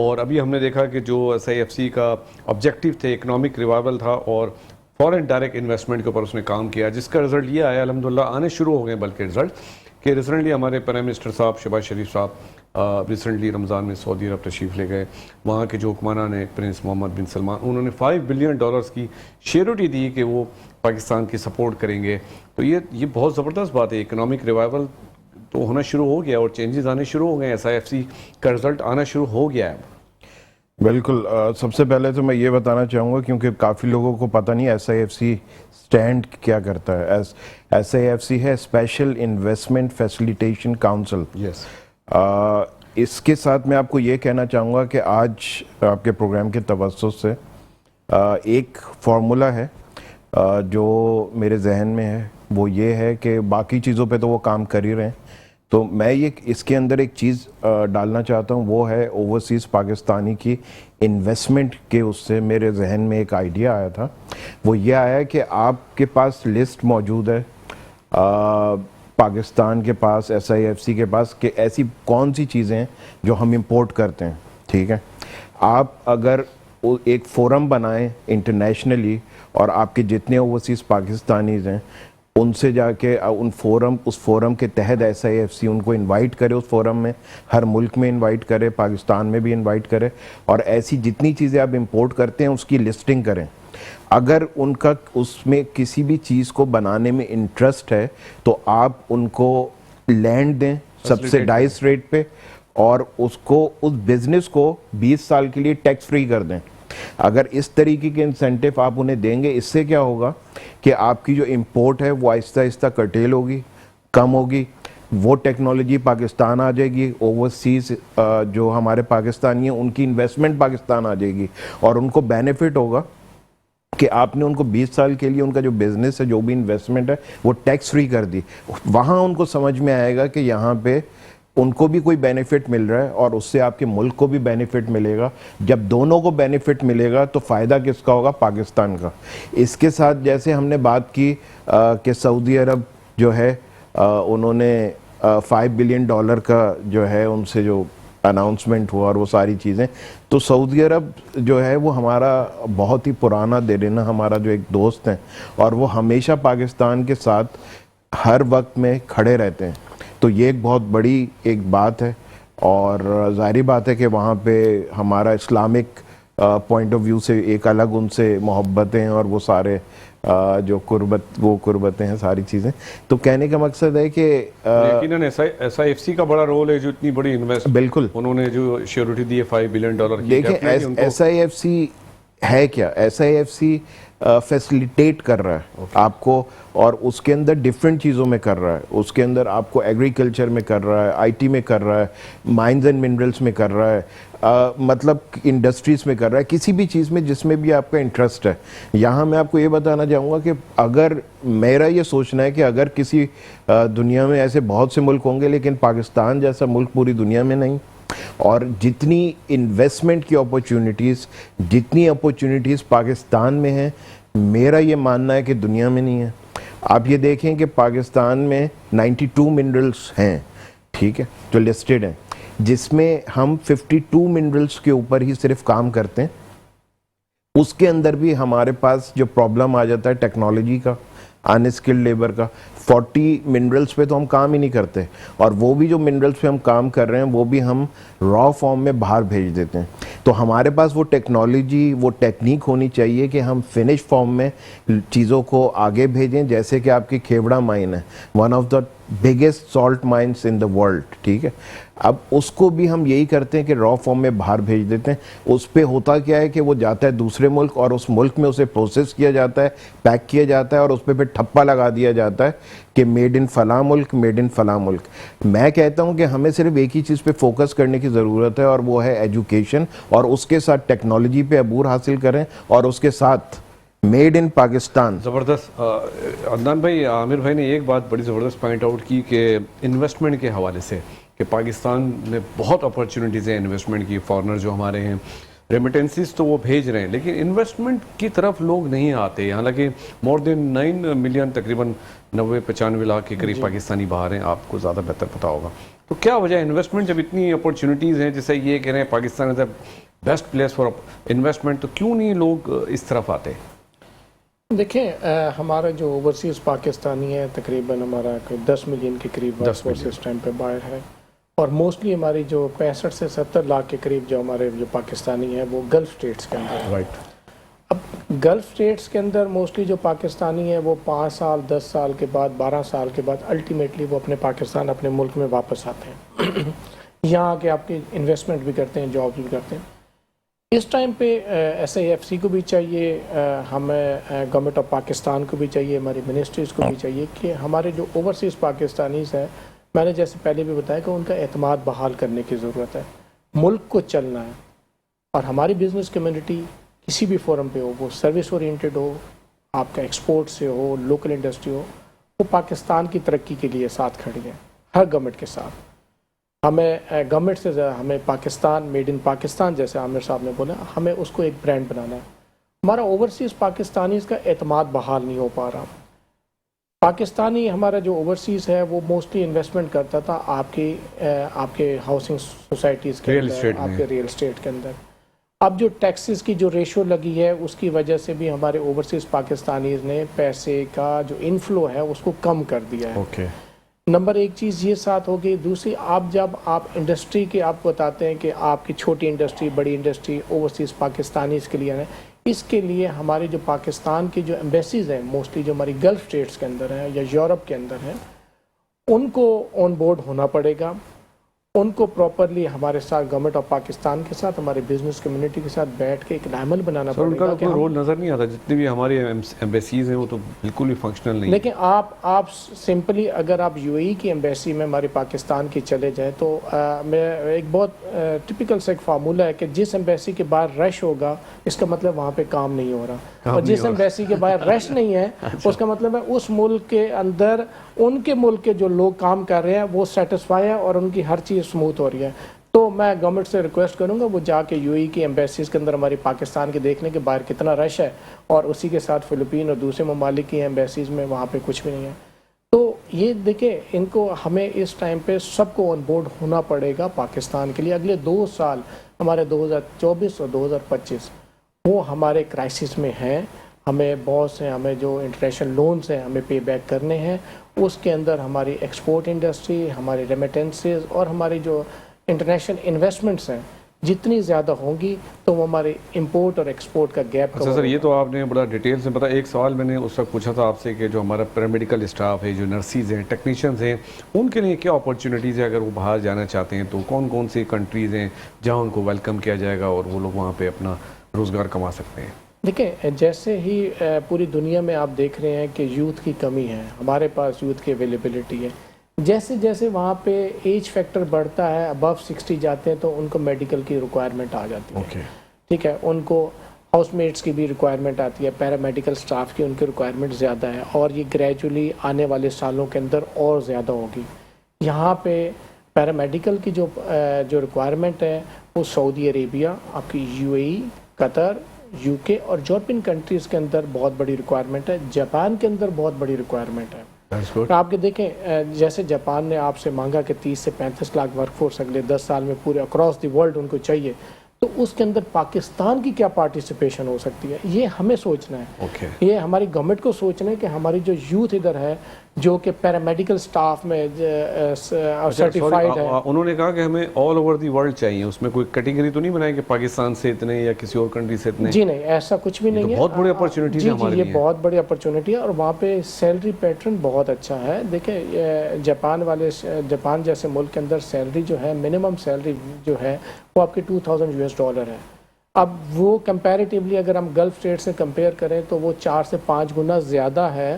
اور ابھی ہم نے دیکھا کہ جو SIFC کا آبجیکٹیو تھے اکنامک ریوائول تھا اور فورن ڈائریکٹ انویسٹمنٹ کے اوپر اس نے کام کیا، جس کا رزلٹ یہ آیا الحمدللہ، آنے شروع ہو گئے بلکہ رزلٹ کہ ریسنٹلی ہمارے پرائم منسٹر صاحب شہباز شریف صاحب ریسنٹلی رمضان میں سعودی عرب تشریف لے گئے، وہاں کے جو حکمران ہیں پرنس محمد بن سلمان، انہوں نے $5 بلین کی شیورٹی دی کہ وہ پاکستان کی سپورٹ کریں گے. تو یہ بہت زبردست بات ہے. اکنامک ریوائول تو ہونا شروع ہو گیا اور چینجز آنے شروع ہو گئے، SIFC کا رزلٹ آنا شروع ہو گیا ہے. بالکل. سب سے پہلے تو میں یہ بتانا چاہوں گا کیونکہ کافی لوگوں کو پتہ نہیں SIFC اسٹینڈ کیا کرتا ہے. SIFC ہے اسپیشل انویسٹمنٹ فیسیلیٹیشن کاؤنسل. یس. اس کے ساتھ میں آپ کو یہ کہنا چاہوں گا کہ آج آپ کے پروگرام کے توسط سے ایک فارمولا ہے جو میرے ذہن میں ہے، وہ یہ ہے کہ باقی چیزوں پہ تو وہ کام کر ہی رہے ہیں، تو میں یہ اس کے اندر ایک چیز ڈالنا چاہتا ہوں، وہ ہے اوورسیز پاکستانی کی انویسٹمنٹ کے. اس سے میرے ذہن میں ایک آئیڈیا آیا تھا، وہ یہ آیا کہ آپ کے پاس لسٹ موجود ہے پاکستان کے پاس، SIFC کے پاس، کہ ایسی کون سی چیزیں ہیں جو ہم امپورٹ کرتے ہیں. ٹھیک ہے، آپ اگر ایک فورم بنائیں انٹرنیشنلی اور آپ کے جتنے اوورسیز پاکستانیز ہیں ان سے جا کے اس فورم کے تحت SIFC ان کو انوائٹ کرے، اس فورم میں ہر ملک میں انوائٹ کرے، پاکستان میں بھی انوائٹ کرے، اور ایسی جتنی چیزیں آپ امپورٹ کرتے ہیں اس کی لسٹنگ کریں. اگر ان کا اس میں کسی بھی چیز کو بنانے میں انٹرسٹ ہے تو آپ ان کو لینڈ دیں سبسیڈائز ریٹ پہ، اور اس بزنس کو 20 سال کے لیے ٹیکس فری کر دیں. اگر اس طریقے کے انسینٹیو آپ انہیں دیں گے، اس سے کیا ہوگا کہ آپ کی جو امپورٹ ہے وہ آہستہ آہستہ کرٹیل ہوگی، کم ہوگی، وہ ٹیکنالوجی پاکستان آ جائے گی، اوورسیز جو ہمارے پاکستانی ہیں ان کی انویسٹمنٹ پاکستان آ جائے گی، اور ان کو بینیفٹ ہوگا کہ آپ نے ان کو 20 سال کے لیے ان کا جو بزنس ہے، جو بھی انویسٹمنٹ ہے، وہ ٹیکس فری کر دی. وہاں ان کو سمجھ میں آئے گا کہ یہاں پہ ان کو بھی کوئی بینیفٹ مل رہا ہے اور اس سے آپ کے ملک کو بھی بینیفٹ ملے گا. جب دونوں کو بینیفٹ ملے گا تو فائدہ کس کا ہوگا؟ پاکستان کا. اس کے ساتھ جیسے ہم نے بات کی کہ سعودی عرب جو ہے انہوں نے $5 بلین کا جو ہے ان سے جو اناؤنسمنٹ ہوا اور وہ ساری چیزیں، تو سعودی عرب جو ہے وہ ہمارا بہت ہی پرانا دیرینہ ہمارا جو ایک دوست ہیں، اور وہ ہمیشہ پاکستان کے ساتھ ہر وقت میں کھڑے رہتے ہیں. تو یہ ایک بہت بڑی ایک بات ہے، اور ظاہری بات ہے کہ وہاں پہ ہمارا اسلامک پوائنٹ آف ویو سے ایک الگ ان سے محبتیں اور وہ سارے جو قربتیں ہیں، ساری چیزیں. تو کہنے کا مقصد ہے کہ یقیناً SIFC کا بڑا رول ہے، جو اتنی بڑی انویسٹ بالکل انہوں نے جو شیورٹی دی ہے $5 بلین کی. دیکھیں SIFC ہے کیا؟ SIFC فیسیلیٹیٹ کر رہا ہے آپ کو، اور اس کے اندر ڈیفرنٹ چیزوں میں کر رہا ہے. اس کے اندر آپ کو ایگریکلچر میں کر رہا ہے، IT میں کر رہا ہے، مائنز اینڈ منرلز میں کر رہا ہے، مطلب انڈسٹریز میں کر رہا ہے، کسی بھی چیز میں جس میں بھی آپ کا انٹرسٹ ہے. یہاں میں آپ کو یہ بتانا چاہوں گا کہ اگر میرا یہ سوچنا ہے کہ اگر کسی دنیا میں ایسے بہت سے ملک ہوں گے لیکن پاکستان جیسا ملک پوری دنیا میں نہیں، اور جتنی انویسٹمنٹ کی جتنی اپورچونیٹیز پاکستان میں ہیں، میرا یہ ماننا ہے کہ دنیا میں نہیں ہے. آپ یہ دیکھیں کہ پاکستان میں 92 منرلز ہیں، ٹھیک ہے، جو لسٹڈ ہیں، جس میں ہم 52 منرلز کے اوپر ہی صرف کام کرتے ہیں. اس کے اندر بھی ہمارے پاس جو پرابلم آ جاتا ہے ٹیکنالوجی کا، ان اسکلڈ لیبر کا. 40 منرلز پہ تو ہم کام ہی نہیں کرتے، اور وہ بھی جو منرلز پہ ہم کام کر رہے ہیں وہ بھی ہم را فارم میں باہر بھیج دیتے ہیں. تو ہمارے پاس وہ ٹیکنالوجی، وہ ٹیکنیک ہونی چاہیے کہ ہم فنش فارم میں چیزوں کو آگے بھیجیں. جیسے کہ آپ کی کھیوڑا مائن ہے، one of the biggest salt minus in the world, ٹھیک ہے. اب اس کو بھی ہم یہی کرتے ہیں کہ را فارم میں باہر بھیج دیتے ہیں. اس پہ ہوتا کیا ہے کہ وہ جاتا ہے دوسرے ملک، اور اس ملک میں اسے پروسیس کیا جاتا ہے، پیک کیا جاتا ہے، اور اس پہ پھر ٹھپا لگا دیا جاتا ہے کہ میڈ ان فلاں ملک، میڈ ان فلاں ملک. میں کہتا ہوں کہ ہمیں صرف ایک ہی چیز پہ فوکس کرنے کی ضرورت ہے، اور وہ ہے ایجوکیشن، اور اس کے ساتھ ٹیکنالوجی پہ عبور حاصل کریں، اور اس کے ساتھ میڈ ان پاکستان. زبردست. عدنان بھائی، عامر بھائی نے ایک بات بڑی زبردست پوائنٹ آؤٹ کی کہ انویسٹمنٹ کے حوالے سے کہ پاکستان میں بہت اپرچونیٹیز ہیں انویسٹمنٹ کی. فارنر جو ہمارے ہیں ریمیٹنسز تو وہ بھیج رہے ہیں، لیکن انویسٹمنٹ کی طرف لوگ نہیں آتے. حالانکہ مور دین 9 ملین، تقریباً 90-95 لاکھ کے قریب پاکستانی باہر ہیں. آپ کو زیادہ بہتر پتا ہوگا. تو کیا وجہ ہے انویسٹمنٹ جب اتنی اپرچونیٹیز ہیں، جیسے یہ کہہ رہے ہیں Pakistan is a best place for investment, تو کیوں نہیں لوگ اس طرف آتے؟ دیکھیں ہمارا جو اوورسیز پاکستانی ہے تقریباً ہمارا 10 ملین کے قریب ورک فورس اس ٹائم پہ باہر ہے، اور موسٹلی ہماری جو 65 سے 70 لاکھ کے قریب جو ہمارے جو پاکستانی ہیں وہ گلف اسٹیٹس کے اندر ہے۔ رائٹ. اب گلف اسٹیٹس کے اندر موسٹلی جو پاکستانی ہیں وہ 5 سال 10 سال کے بعد 12 سال کے بعد الٹیمیٹلی وہ اپنے پاکستان اپنے ملک میں واپس آتے ہیں، یہاں آ کے آپ کی انویسٹمنٹ بھی کرتے ہیں، جاب بھی کرتے ہیں۔ اس ٹائم پہ ایس آئی ایف سی کو بھی چاہیے، ہمیں گورنمنٹ آف پاکستان کو بھی چاہیے، ہماری منسٹریز کو بھی چاہیے کہ ہمارے جو اوورسیز پاکستانیز ہیں، میں نے جیسے پہلے بھی بتایا کہ ان کا اعتماد بحال کرنے کی ضرورت ہے، ملک کو چلنا ہے، اور ہماری بزنس کمیونٹی کسی بھی فورم پہ ہو، وہ سروس اورینٹیڈ ہو، آپ کا ایکسپورٹ سے ہو، لوکل انڈسٹری ہو، وہ پاکستان کی ترقی کے لیے ساتھ کھڑی ہے ہر گورنمنٹ کے ساتھ۔ ہمیں گورنمنٹ سے ہمیں پاکستان میڈ ان پاکستان جیسے عامر صاحب نے بولا، ہمیں اس کو ایک برانڈ بنانا ہے۔ ہمارا اوورسیز پاکستانیز کا اعتماد بحال نہیں ہو پا رہا۔ پاکستانی ہمارا جو اوورسیز ہے وہ موسٹلی انویسٹمنٹ کرتا تھا آپ کے ہاؤسنگ سوسائٹیز کے اندر، آپ کے ریئل اسٹیٹ کے اندر۔ اب جو ٹیکسز کی جو ریشو لگی ہے اس کی وجہ سے بھی ہمارے اوورسیز پاکستانیز نے پیسے کا جو انفلو ہے اس کو کم کر دیا ہے۔ اوکے. نمبر ایک چیز یہ ساتھ ہوگی، دوسری جب آپ انڈسٹری کے آپ بتاتے ہیں کہ آپ کی چھوٹی انڈسٹری بڑی انڈسٹری اوورسیز پاکستانیز کے لیے ہے، اس کے لیے ہماری جو پاکستان کی جو ایمبیسیز ہیں موسٹلی جو ہماری گلف اسٹیٹس کے اندر ہیں یا یورپ کے اندر ہیں، ان کو آن بورڈ ہونا پڑے گا، ان کو پراپرلی ہمارے ساتھ گورنمنٹ آف پاکستان کے ساتھ ہماری بزنس کمیونٹی کے ساتھ بیٹھ کے ایک عمل بنانا سر ان پڑے کا گا کوئی رول نظر نہیں آتا، جتنے بھی ہماری ایمبیسیز ہیں وہ تو بالکل بھی فنکشنل نہیں. لیکن آپ سمپلی اگر آپ یو اے ای کی ایمبیسی میں ہماری پاکستان کی چلے جائیں تو میں ایک بہت ٹپیکل سے ایک فارمولہ ہے کہ جس ایمبیسی کے باہر رش ہوگا اس کا مطلب وہاں پہ کام نہیں ہو رہا، اور جس ایمبیسی کے باہر رش نہیں ہے اس کا مطلب ہے اس ملک کے اندر ان کے ملک کے جو لوگ کام کر رہے ہیں وہ سیٹسفائی ہے اور ان کی ہر چیز سموتھ ہو رہی ہے۔ تو میں گورنمنٹ سے ریکویسٹ کروں گا وہ جا کے یو اے کی ایمبیسیز کے اندر ہماری پاکستان کے دیکھنے کے باہر کتنا رش ہے، اور اسی کے ساتھ فلپین اور دوسرے ممالک کی ایمبیسیز میں وہاں پہ کچھ بھی نہیں ہے۔ تو یہ دیکھیں ان کو ہمیں اس ٹائم پہ سب کو آن بورڈ ہونا پڑے گا پاکستان کے لیے۔ اگلے 2 سال ہمارے 2024 اور 2025 وہ ہمارے کرائسس میں ہیں، ہمیں بہت سے ہمیں جو انٹرنیشنل لونز ہیں ہمیں پے بیک کرنے ہیں، اس کے اندر ہماری ایکسپورٹ انڈسٹری، ہماری ریمیٹنسز اور ہماری جو انٹرنیشنل انویسٹمنٹس ہیں جتنی زیادہ ہوں گی تو وہ ہمارے امپورٹ اور ایکسپورٹ کا گیپ اچھا سر، یہ تو آپ نے بڑا ڈیٹیل سے بتا. ایک سوال میں نے اس وقت پوچھا تھا آپ سے کہ جو ہمارا پیرامیڈیکل اسٹاف ہے، جو نرسیز ہیں، ٹیکنیشینز ہیں، ان کے لیے کیا اپرچونیٹیز ہے اگر وہ باہر جانا چاہتے ہیں تو کون کون سی کنٹریز ہیں جہاں ان کو ویلکم کیا جائے گا اور وہ لوگ وہاں پہ اپنا روزگار کما سکتے ہیں؟ دیکھیں جیسے ہی پوری دنیا میں آپ دیکھ رہے ہیں کہ یوتھ کی کمی ہے، ہمارے پاس یوتھ کی اویلیبلٹی ہے، جیسے جیسے وہاں پہ ایج فیکٹر بڑھتا ہے، ابو 60 جاتے ہیں تو ان کو میڈیکل کی ریکوائرمنٹ آ جاتی ہے، ٹھیک ہے، ان کو ہاؤس میٹس کی بھی ریکوائرمنٹ آتی ہے، پیرامیڈیکل سٹاف کی ان کی ریکوائرمنٹ زیادہ ہے، اور یہ گریجولی آنے والے سالوں کے اندر اور زیادہ ہوگی۔ یہاں پہ پیرامیڈیکل کی جو ریکوائرمنٹ ہے وہ سعودی عربیہ، آپ کی you a E, Qatar, you کے اور یورپین کنٹریز کے اندر بہت بڑی ریکوائرمنٹ ہے، جاپان کے اندر بہت بڑی ریکوائرمنٹ ہے۔ آپ کے دیکھیں جیسے جاپان نے آپ سے مانگا کہ 30 سے 35 لاکھ ورک فورس اگلے 10 سال میں پورے اکراس دی ورلڈ ان کو چاہیے، تو اس کے اندر پاکستان کی کیا پارٹیسپیشن ہو سکتی ہے، یہ ہمیں سوچنا ہے، یہ ہماری گورنمنٹ کو سوچنا ہے کہ ہماری جو یوتھ ادھر ہے جو کہ پیرامیڈیکل سٹاف میں سرٹیفائیڈ ہے۔ انہوں نے کہا کہ ہمیں آل اوور دی ورلڈ چاہیے، اس میں کوئی کیٹیگری تو نہیں بنائی کہ پاکستان سے اتنے یا کسی اور کنٹری سے اتنے؟ جی نہیں، ایسا کچھ بھی نہیں ہے، بہت بڑی اپرچونٹی ہے ہمارے لیے، یہ بہت بڑی اپرچونٹی ہے، اور وہاں پہ سیلری پیٹرن بہت اچھا ہے۔ دیکھیں جاپان جیسے ملک کے اندر سیلری جو ہے، منیمم سیلری جو ہے وہ آپ کے $2000 ہے۔ اب وہ کمپیریٹیولی اگر ہم گلف اسٹیٹ سے کمپیئر کریں تو وہ 4 سے 5 گنا زیادہ ہے،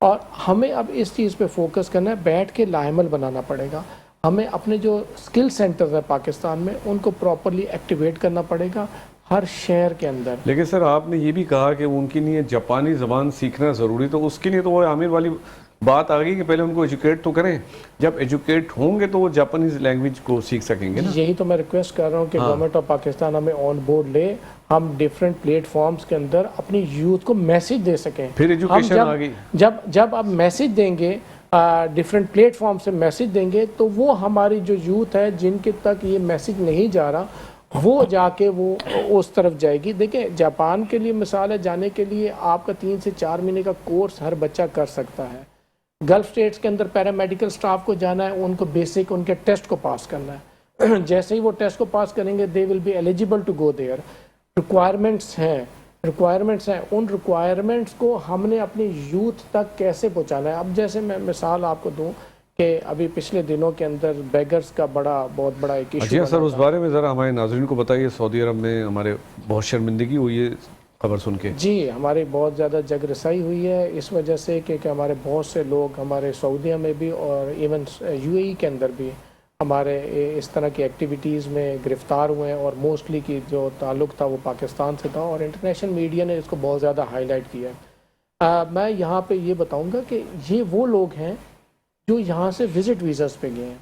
اور ہمیں اب اس چیز پہ فوکس کرنا ہے، بیٹھ کے لاعمل بنانا پڑے گا، ہمیں اپنے جو اسکل سینٹرز ہیں پاکستان میں ان کو پراپرلی ایکٹیویٹ کرنا پڑے گا ہر شہر کے اندر۔ لیکن سر آپ نے یہ بھی کہا کہ ان کے لیے جاپانی زبان سیکھنا ضروری، تو اس کے لیے تو وہ عامر والی بات آ گئی کہ پہلے ان کو ایجوکیٹ تو کریں، جب ایجوکیٹ ہوں گے تو وہ جاپانیز لینگویج کو سیکھ سکیں گے نا۔ یہی تو میں ریکویسٹ کر رہا ہوں کہ گورنمنٹ آف پاکستان ہمیں آن بورڈ لے، ہم ڈیفرنٹ پلیٹ فارمز کے اندر اپنی یوتھ کو میسج دے سکیں۔ پھر ایجوکیشن آ گئی، جب آپ میسج دیں گے ڈفرینٹ پلیٹ فارم سے میسج دیں گے تو وہ ہماری جو یوتھ ہے جن کے تک یہ میسج نہیں جا رہا وہ جا کے وہ اس طرف جائے گی. دیکھیں جاپان کے لیے مثال ہے, جانے کے لیے آپ کا 3 سے 4 مہینے کا کورس ہر بچہ کر سکتا ہے. گلف اسٹیٹس کے اندر پیرامیڈیکل سٹاف کو جانا ہے, ان کو بیسک ان کے ٹیسٹ کو پاس کرنا ہے. جیسے ہی وہ ٹیسٹ کو پاس کریں گے they will be eligible to go there. Requirements ہیں, ان ریکوائرمنٹس کو ہم نے اپنی یوتھ تک کیسے پہنچانا ہے. اب جیسے میں مثال آپ کو دوں کہ ابھی پچھلے دنوں کے اندر بیگرز کا بہت بڑا ایک ایشو. جی سر, اس بارے میں ذرا ہمارے ناظرین کو بتائیے. سعودی عرب میں ہمارے بہت شرمندگی ہوئی ہے خبر سن کے. جی ہماری بہت زیادہ جگ رسائی ہوئی ہے اس وجہ سے کہ ہمارے بہت سے لوگ ہمارے سعودیہ میں بھی اور ایون یو اے ای کے اندر بھی ہمارے اس طرح کی ایکٹیویٹیز میں گرفتار ہوئے ہیں, اور موسٹلی کی جو تعلق تھا وہ پاکستان سے تھا, اور انٹرنیشنل میڈیا نے اس کو بہت زیادہ ہائی لائٹ کیا ہے. میں یہاں پہ یہ بتاؤں گا کہ یہ وہ لوگ ہیں جو یہاں سے وزٹ ویزاز پہ گئے ہیں.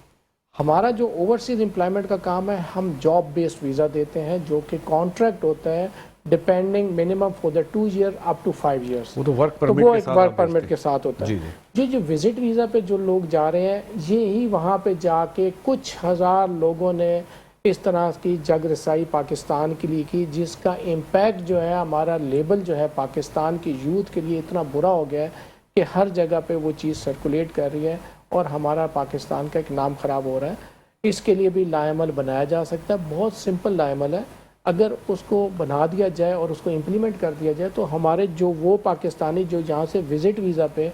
ہمارا جو اوورسیز امپلائمنٹ کا کام ہے, ہم جاب بیسڈ ویزا دیتے ہیں جو کہ کانٹریکٹ ہوتا ہے depending minimum for the 2 year up to 5 years. وہ تو ورک ایک ورک پرمٹ کے ساتھ ہوتا ہے. جو وزٹ ویزا پہ جو لوگ جا رہے ہیں یہی وہاں پہ جا کے کچھ ہزار لوگوں نے اس طرح کی جگ رسائی پاکستان کے لیے کی, جس کا امپیکٹ جو ہے ہمارا لیبل جو ہے پاکستان کی یوتھ کے لیے اتنا برا ہو گیا ہے کہ ہر جگہ پہ وہ چیز سرکولیٹ کر رہی ہے اور ہمارا پاکستان کا ایک نام خراب ہو رہا ہے. اس کے لیے بھی لائعمل بنایا جا سکتا ہے. بہت سمپل لائعمل ہے, اگر اس کو بنا دیا جائے اور اس کو امپلیمنٹ کر دیا جائے تو ہمارے جو وہ پاکستانی جو یہاں سے وزٹ ویزا پہ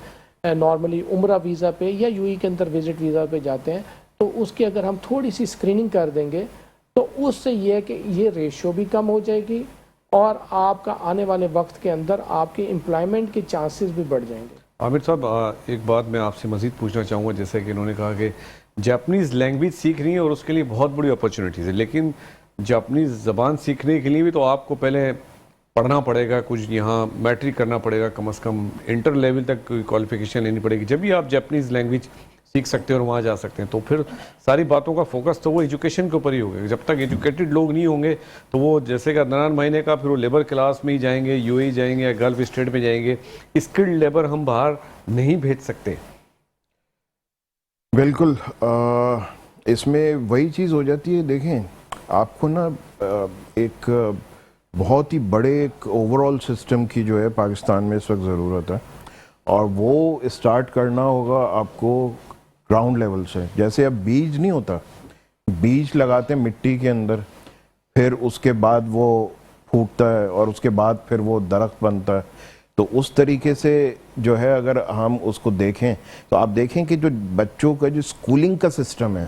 نارملی عمرہ ویزا پہ یا یو ای کے اندر وزٹ ویزا پہ جاتے ہیں تو اس کی اگر ہم تھوڑی سی اسکریننگ کر دیں گے تو اس سے یہ ہے کہ یہ ریشو بھی کم ہو جائے گی اور آپ کا آنے والے وقت کے اندر آپ کے امپلائمنٹ کے چانسز بھی بڑھ جائیں گے. عامر صاحب, ایک بات میں آپ سے مزید پوچھنا چاہوں گا. جیسے کہ انہوں نے کہا کہ جاپنیز لینگویج سیکھ رہی ہیں اور اس کے لیے بہت بڑی اپرچونیٹیز ہے, لیکن جاپنیز زبان سیکھنے کے لیے بھی تو آپ کو پہلے پڑھنا پڑے گا, کچھ یہاں میٹرک کرنا پڑے گا, کم از کم انٹر لیول تک کوئی کوالیفیکیشن لینی پڑے گی, جب بھی آپ جاپنیز لینگویج سیکھ سکتے ہیں اور وہاں جا سکتے ہیں. تو پھر ساری باتوں کا فوکس تو وہ ایجوکیشن کے اوپر ہی ہوگا. جب تک ایجوکیٹڈ لوگ نہیں ہوں گے تو وہ جیسے کہ 9 مہینے کا پھر وہ لیبر کلاس میں ہی جائیں گے, یو اے جائیں گے یا گلف اسٹیٹ میں جائیں گے. اسکلڈ لیبر ہم باہر نہیں بھیج سکتے. بالکل, اس میں وہی چیز ہو جاتی ہے. دیکھیں آپ کو نا ایک بہت ہی بڑے ایک اوور آل سسٹم کی جو ہے پاکستان میں اس وقت ضرورت ہے, اور وہ اسٹارٹ کرنا ہوگا آپ کو گراؤنڈ لیول سے. جیسے اب بیج نہیں ہوتا, بیج لگاتے ہیں مٹی کے اندر, پھر اس کے بعد وہ پھوٹتا ہے اور اس کے بعد پھر وہ درخت بنتا ہے. تو اس طریقے سے جو ہے اگر ہم اس کو دیکھیں تو آپ دیکھیں کہ جو بچوں کا جو اسکولنگ کا سسٹم ہے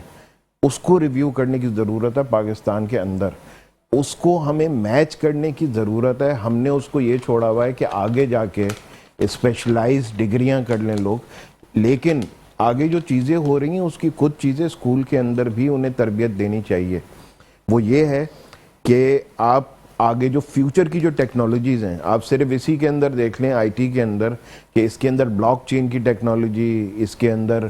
اس کو ریویو کرنے کی ضرورت ہے پاکستان کے اندر. اس کو ہمیں میچ کرنے کی ضرورت ہے. ہم نے اس کو یہ چھوڑا ہوا ہے کہ آگے جا کے اسپیشلائز ڈگریاں کر لیں لوگ, لیکن آگے جو چیزیں ہو رہی ہیں اس کی کچھ چیزیں اسکول کے اندر بھی انہیں تربیت دینی چاہیے. وہ یہ ہے کہ آپ آگے جو فیوچر کی جو ٹیکنالوجیز ہیں آپ صرف اسی کے اندر دیکھ لیں, آئی ٹی کے اندر, کہ اس کے اندر بلاک چین کی ٹیکنالوجی, اس کے اندر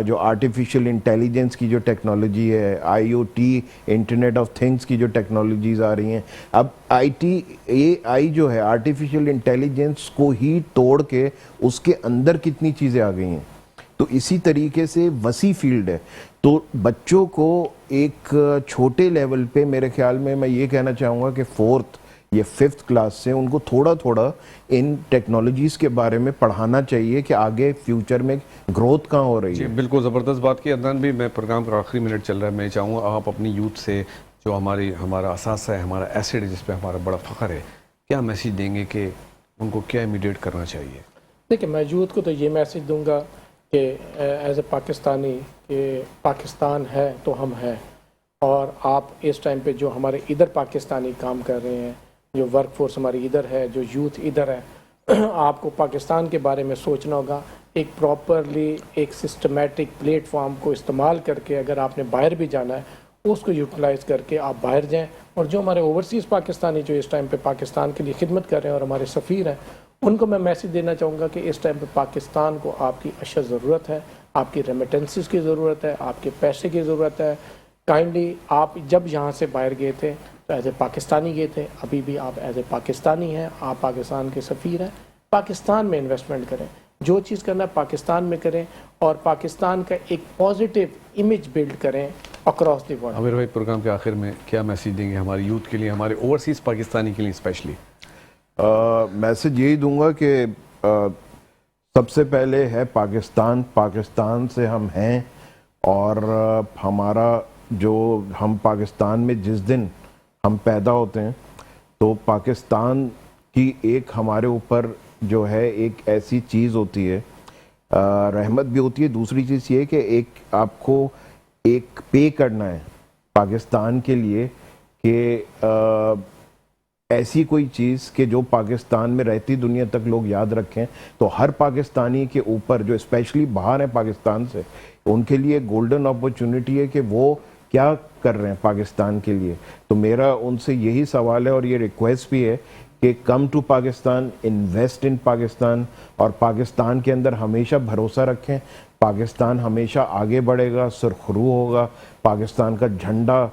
جو آرٹیفیشل انٹیلیجنس کی جو ٹیکنالوجی ہے, I O T internet of things کی جو ٹیکنالوجیز آ رہی ہیں. اب اے آئی جو ہے آرٹیفیشل انٹیلیجنس کو ہی توڑ کے اس کے اندر کتنی چیزیں آ گئی ہیں. تو اسی طریقے سے وسیع فیلڈ ہے. تو بچوں کو ایک چھوٹے لیول پہ میرے خیال میں یہ کہنا چاہوں گا کہ 4th یا 5th کلاس سے ان کو تھوڑا تھوڑا ان ٹیکنالوجیز کے بارے میں پڑھانا چاہیے کہ آگے فیوچر میں گروتھ کہاں ہو رہی ہے. جی بالکل زبردست بات کی. عدنان بھی, میں پروگرام کا آخری منٹ چل رہا ہے, میں چاہوں گا آپ اپنی یوتھ سے جو ہمارا اثاثہ ہے, ہمارا ایسیڈ ہے, جس پہ ہمارا بڑا فخر ہے, کیا میسیج دیں گے کہ ان کو کیا امیڈیٹ کرنا چاہیے؟ دیکھیں میں یوتھ کو تو یہ میسیج دوں گا کہ ایز اے پاکستانی کہ پاکستان ہے تو ہم ہیں, اور آپ اس ٹائم پہ جو ہمارے ادھر پاکستانی کام کر رہے ہیں, جو ورک فورس ہماری ادھر ہے, جو یوتھ ادھر ہے, آپ کو پاکستان کے بارے میں سوچنا ہوگا. ایک پراپرلی ایک سسٹمیٹک پلیٹ فارم کو استعمال کر کے اگر آپ نے باہر بھی جانا ہے اس کو یوٹیلائز کر کے آپ باہر جائیں. اور جو ہمارے اوورسیز پاکستانی جو اس ٹائم پہ پاکستان کے لیے خدمت کر رہے ہیں اور ہمارے سفیر ہیں, ان کو میں میسیج دینا چاہوں گا کہ اس ٹائم پہ پاکستان کو آپ کی اشد ضرورت ہے, آپ کی ریمیٹنسز کی ضرورت ہے, آپ کے پیسے کی ضرورت ہے. کائنڈلی آپ جب یہاں سے باہر گئے تھے تو ایز اے پاکستانی گئے تھے, ابھی بھی آپ ایز اے پاکستانی ہیں, آپ پاکستان کے سفیر ہیں, پاکستان میں انویسٹمنٹ کریں. جو چیز کرنا ہے پاکستان میں کریں اور پاکستان کا ایک پازیٹیو امیج بلڈ کریں اکراس دی ورلڈ. عامر بھائی پروگرام کے آخر میں کیا میسیج دیں گے ہماری یوتھ کے لیے, ہمارے اوورسیز پاکستانی کے لیے اسپیشلی؟ میسج یہی دوں گا کہ سب سے پہلے ہے پاکستان سے ہم ہیں, اور ہمارا جو ہم پاکستان میں جس دن ہم پیدا ہوتے ہیں تو پاکستان کی ایک ہمارے اوپر جو ہے ایک ایسی چیز ہوتی ہے, رحمت بھی ہوتی ہے. دوسری چیز یہ کہ ایک آپ کو ایک پے کرنا ہے پاکستان کے لیے کہ ایسی کوئی چیز کہ جو پاکستان میں رہتی دنیا تک لوگ یاد رکھیں. تو ہر پاکستانی کے اوپر جو اسپیشلی باہر ہیں پاکستان سے, ان کے لیے گولڈن اپرچونٹی ہے کہ وہ کیا کر رہے ہیں پاکستان کے لیے. تو میرا ان سے یہی سوال ہے اور یہ ریکویسٹ بھی ہے کہ come to Pakistan, invest in Pakistan, اور پاکستان کے اندر ہمیشہ بھروسہ رکھیں. پاکستان ہمیشہ آگے بڑھے گا, سرخرو ہوگا. پاکستان کا جھنڈا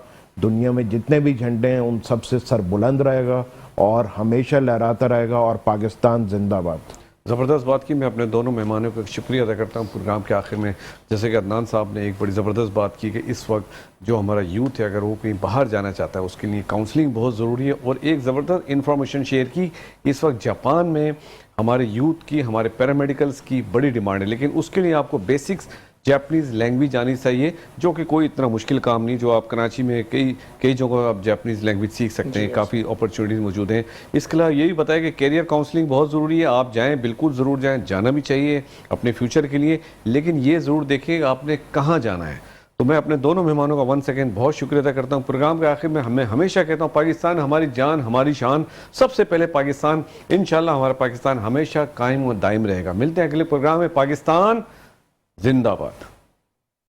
دنیا میں جتنے بھی جھنڈے ہیں ان سب سے سر بلند رہے گا اور ہمیشہ لہراتا رہے گا, اور پاکستان زندہ باد. زبردست بات کی. میں اپنے دونوں مہمانوں کا شکریہ ادا کرتا ہوں پروگرام کے آخر میں. جیسے کہ عدنان صاحب نے ایک بڑی زبردست بات کی کہ اس وقت جو ہمارا یوتھ ہے اگر وہ کہیں باہر جانا چاہتا ہے اس کے لیے کاؤنسلنگ بہت ضروری ہے, اور ایک زبردست انفارمیشن شیئر کی. اس وقت جاپان میں ہمارے یوتھ کی, ہمارے پیرامیڈیکلز کی بڑی ڈیمانڈ ہے, لیکن اس کے لیے آپ کو بیسکس جاپنیز لینگویج آنی چاہیے, جو کہ کوئی اتنا مشکل کام نہیں. جو آپ کراچی میں کئی جگہوں آپ جاپنیز لینگویج سیکھ سکتے ہیں, کافی اپرچونیٹیز موجود ہیں. اس کے علاوہ یہ بھی بتایا کہ کیریئر کاؤنسلنگ بہت ضروری ہے. آپ جائیں, بالکل ضرور جائیں, جانا بھی چاہیے اپنے فیوچر کے لیے, لیکن یہ ضرور دیکھیں آپ نے کہاں جانا ہے. تو میں اپنے دونوں مہمانوں کا ون سیکنڈ بہت شکریہ ادا کرتا ہوں. پروگرام کے آخر میں میں ہمیشہ کہتا ہوں پاکستان ہماری جان, ہماری شان, سب سے پہلے پاکستان. انشاءاللہ ہمارا پاکستان ہمیشہ قائم و دائم رہے گا. ملتے ہیں اگلے پروگرام میں. پاکستان زندہ باد.